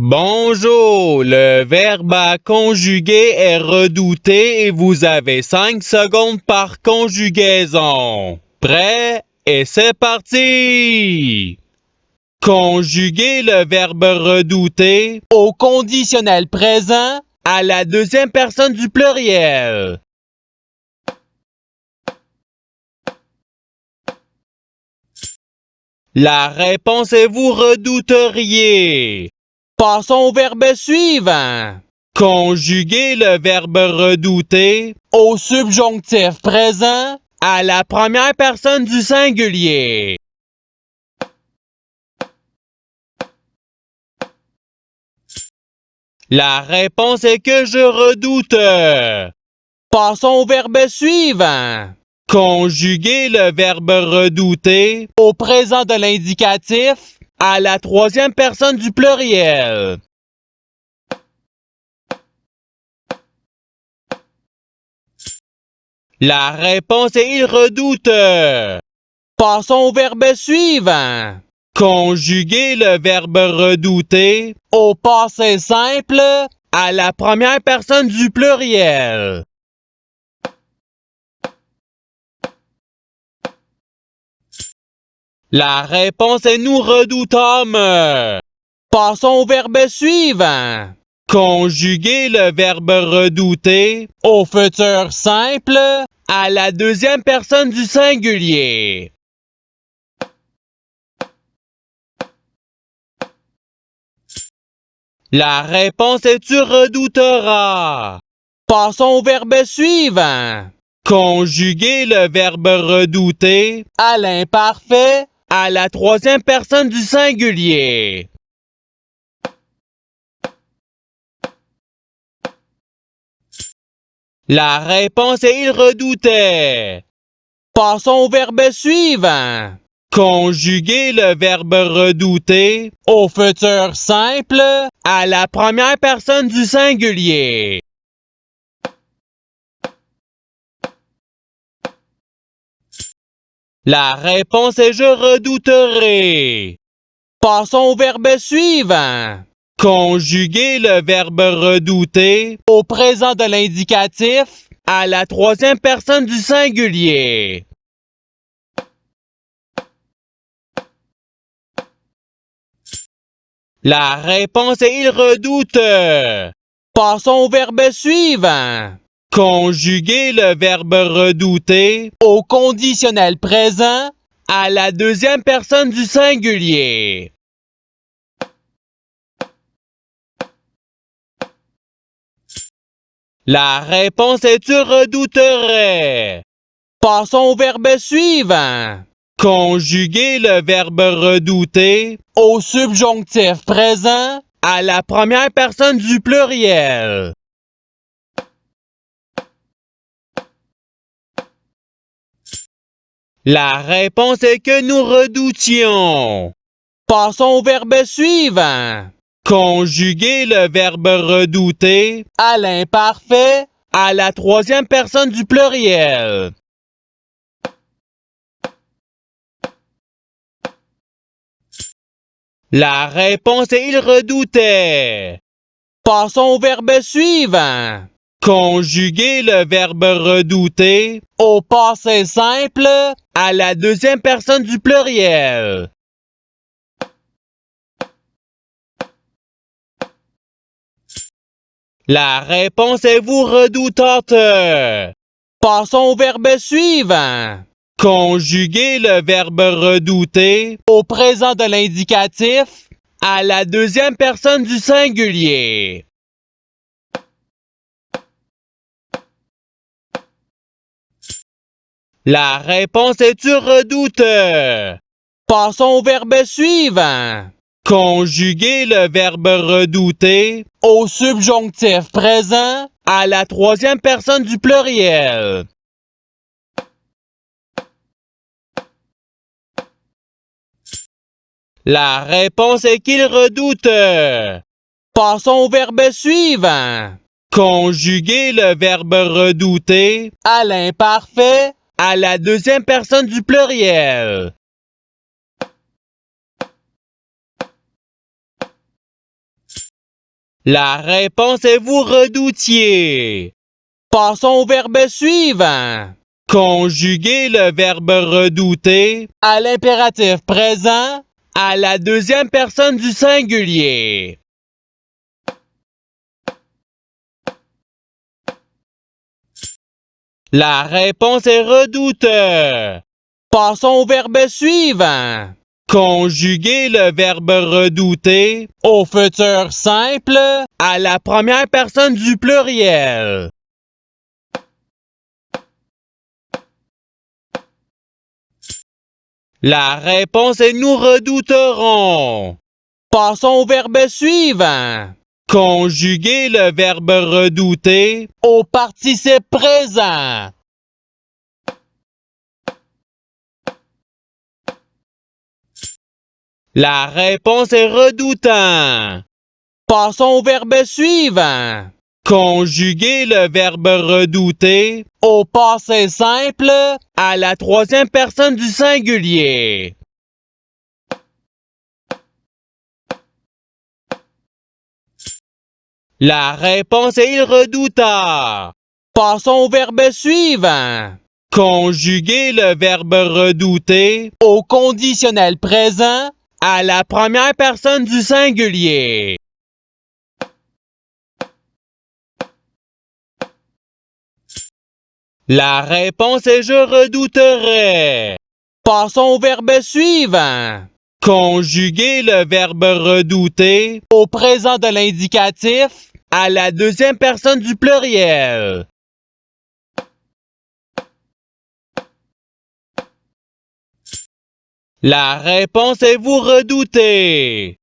Bonjour, le verbe à conjuguer est redouté et vous avez 5 secondes par conjugaison. Prêt? Et c'est parti! Conjuguer le verbe redouter au conditionnel présent à la deuxième personne du pluriel. La réponse est vous redouteriez. Passons au verbe suivant. Conjuguer le verbe redouter au subjonctif présent à la première personne du singulier. La réponse est que je redoute. Passons au verbe suivant. Conjuguer le verbe redouter au présent de l'indicatif à la troisième personne du pluriel. La réponse est il redoute. Passons au verbe suivant. Conjuguer le verbe redouter au passé simple à la première personne du pluriel. La réponse est nous redoutâmes. Passons au verbe suivant. Conjuguer le verbe redouter au futur simple à la deuxième personne du singulier. La réponse est tu redouteras. Passons au verbe suivant. Conjuguer le verbe redouter à l'imparfait à la troisième personne du singulier. La réponse est il redoutait. Passons au verbe suivant. Conjuguer le verbe redouter au futur simple à la première personne du singulier. La réponse est je redouterai. Passons au verbe suivant. Conjuguer le verbe redouter au présent de l'indicatif à la troisième personne du singulier. La réponse est il redoute. Passons au verbe suivant. Conjuguer le verbe redouter au conditionnel présent à la deuxième personne du singulier. La réponse est tu redouterais. Passons au verbe suivant. Conjuguer le verbe redouter au subjonctif présent à la première personne du pluriel. La réponse est que nous redoutions. Passons au verbe suivant. Conjuguer le verbe redouter à l'imparfait à la troisième personne du pluriel. La réponse est il redoutait. Passons au verbe suivant. Conjuguer le verbe redouter au passé simple à la deuxième personne du pluriel. La réponse est vous redoutante. Passons au verbe suivant. Conjuguer le verbe redouter au présent de l'indicatif à la deuxième personne du singulier. La réponse est tu redoute. Passons au verbe suivant. Conjuguer le verbe redouter au subjonctif présent à la troisième personne du pluriel. La réponse est qu'il redoute. Passons au verbe suivant. Conjuguer le verbe redouter à l'imparfait à la deuxième personne du pluriel. La réponse est vous redoutiez. Passons au verbe suivant. Conjuguez le verbe redouter à l'impératif présent à la deuxième personne du singulier. La réponse est redoute. Passons au verbe suivant. Conjuguez le verbe redouter au futur simple à la première personne du pluriel. La réponse est nous redouterons. Passons au verbe suivant. Conjuguez le verbe redouter au participe présent. La réponse est redoutant. Passons au verbe suivant. Conjuguez le verbe redouter au passé simple à la troisième personne du singulier. La réponse est il redouta. Passons au verbe suivant. Conjuguez le verbe redouter au conditionnel présent à la première personne du singulier. La réponse est je redouterais. Passons au verbe suivant. Conjuguez le verbe redouter au présent de l'indicatif à la deuxième personne du pluriel. La réponse est vous redoutez.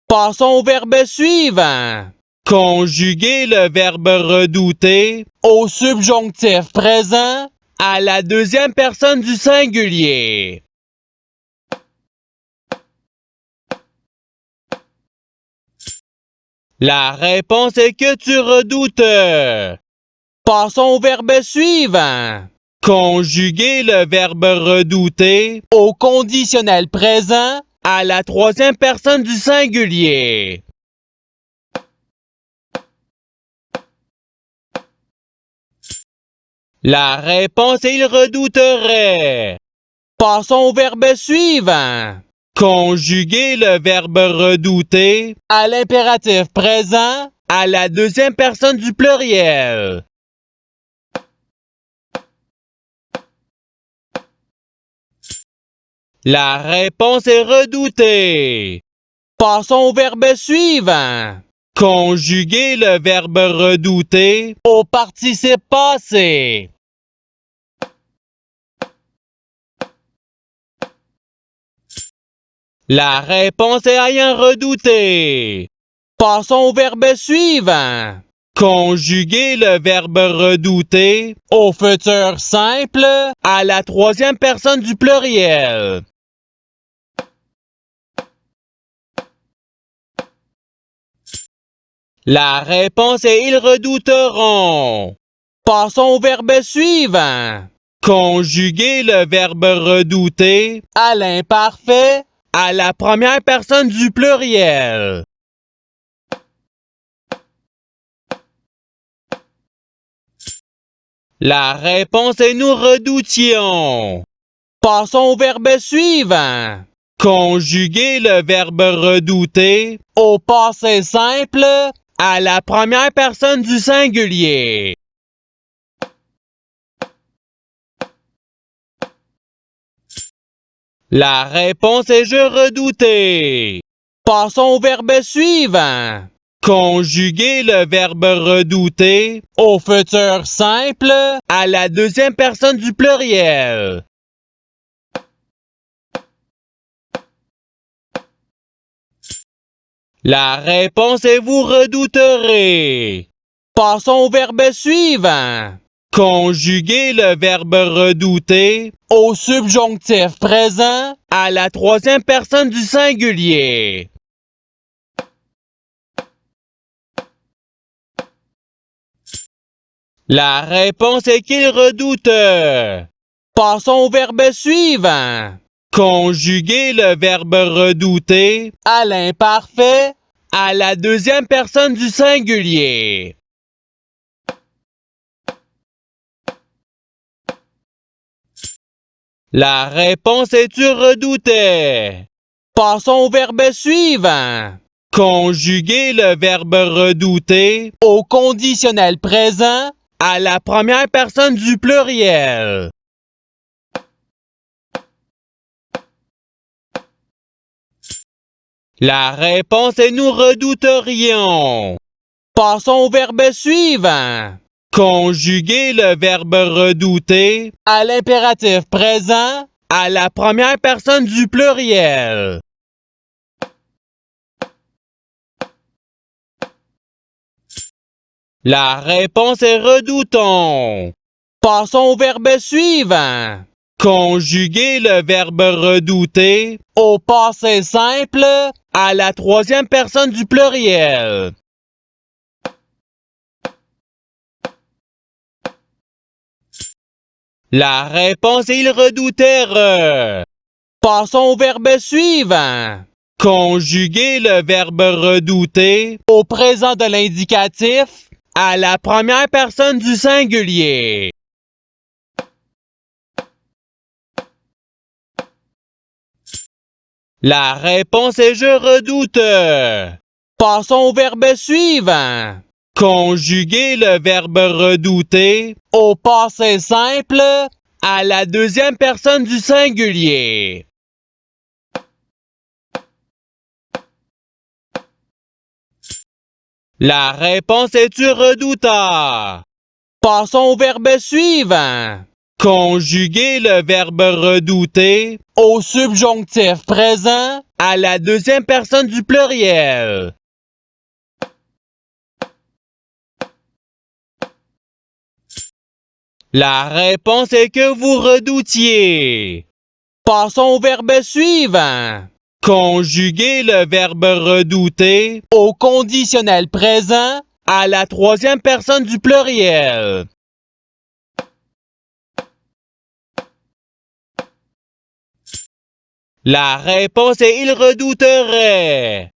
Passons au verbe suivant. Conjuguez le verbe redouter au subjonctif présent à la deuxième personne du singulier. La réponse est que tu redoutes. Passons au verbe suivant. Conjuguez le verbe redouter au conditionnel présent à la troisième personne du singulier. La réponse est il redouterait. Passons au verbe suivant. Conjuguez le verbe redouter à l'impératif présent à la deuxième personne du pluriel. La réponse est redoutée. Passons au verbe suivant. Conjuguez le verbe redouter au participe passé. La réponse est ayant redouté. Passons au verbe suivant. Conjuguez le verbe redouter au futur simple à la troisième personne du pluriel. La réponse est ils redouteront. Passons au verbe suivant. Conjuguez le verbe redouter à l'imparfait à la première personne du pluriel. La réponse est nous redoutions. Passons au verbe suivant. Conjuguez le verbe redouter au passé simple à la première personne du singulier. La réponse est je redoutais. Passons au verbe suivant. Conjuguez le verbe redouter au futur simple à la deuxième personne du pluriel. La réponse est vous redouterez. Passons au verbe suivant. Conjuguez le verbe redouter au subjonctif présent à la troisième personne du singulier. La réponse est qu'il redoute. Passons au verbe suivant. Conjuguez le verbe redouter à l'imparfait à la deuxième personne du singulier. La réponse est tu redoutais. Passons au verbe suivant. Conjuguer le verbe redouter au conditionnel présent à la première personne du pluriel. La réponse est nous redouterions. Passons au verbe suivant. Conjuguer le verbe redouter à l'impératif présent à la première personne du pluriel. La réponse est redoutons. Passons au verbe suivant. Conjuguer le verbe redouter au passé simple à la troisième personne du pluriel. La réponse est ils redoutèrent. Passons au verbe suivant. Conjuguer le verbe redouter au présent de l'indicatif à la première personne du singulier. La réponse est je redoute. Passons au verbe suivant. Conjuguer le verbe redouter au passé simple à la deuxième personne du singulier. La réponse est tu redoutas. Passons au verbe suivant. Conjuguer le verbe redouter au subjonctif présent à la deuxième personne du pluriel. La réponse est que vous redoutiez. Passons au verbe suivant. Conjuguer le verbe redouter au conditionnel présent à la troisième personne du pluriel. La réponse est il redouterait.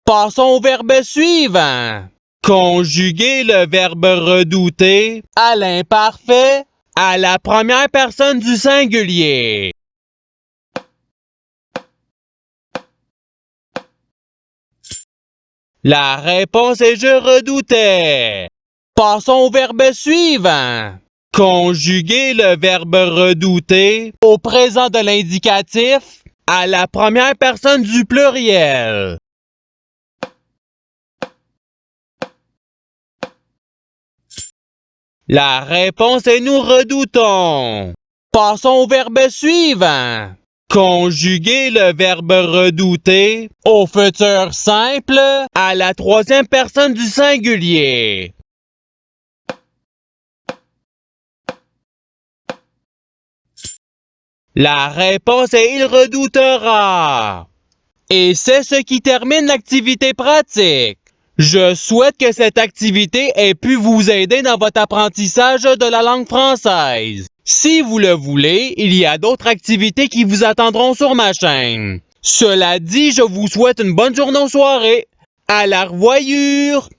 Passons au verbe suivant. Conjuguer le verbe redouter à l'imparfait à la première personne du singulier. La réponse est je redoutais. Passons au verbe suivant. Conjuguer le verbe redouter au présent de l'indicatif à la première personne du pluriel. La réponse est nous redoutons. Passons au verbe suivant. Conjuguer le verbe redouter au futur simple à la troisième personne du singulier. La réponse est il redoutera. Et c'est ce qui termine l'activité pratique. Je souhaite que cette activité ait pu vous aider dans votre apprentissage de la langue française. Si vous le voulez, il y a d'autres activités qui vous attendront sur ma chaîne. Cela dit, je vous souhaite une bonne journée ou soirée. À la revoyure!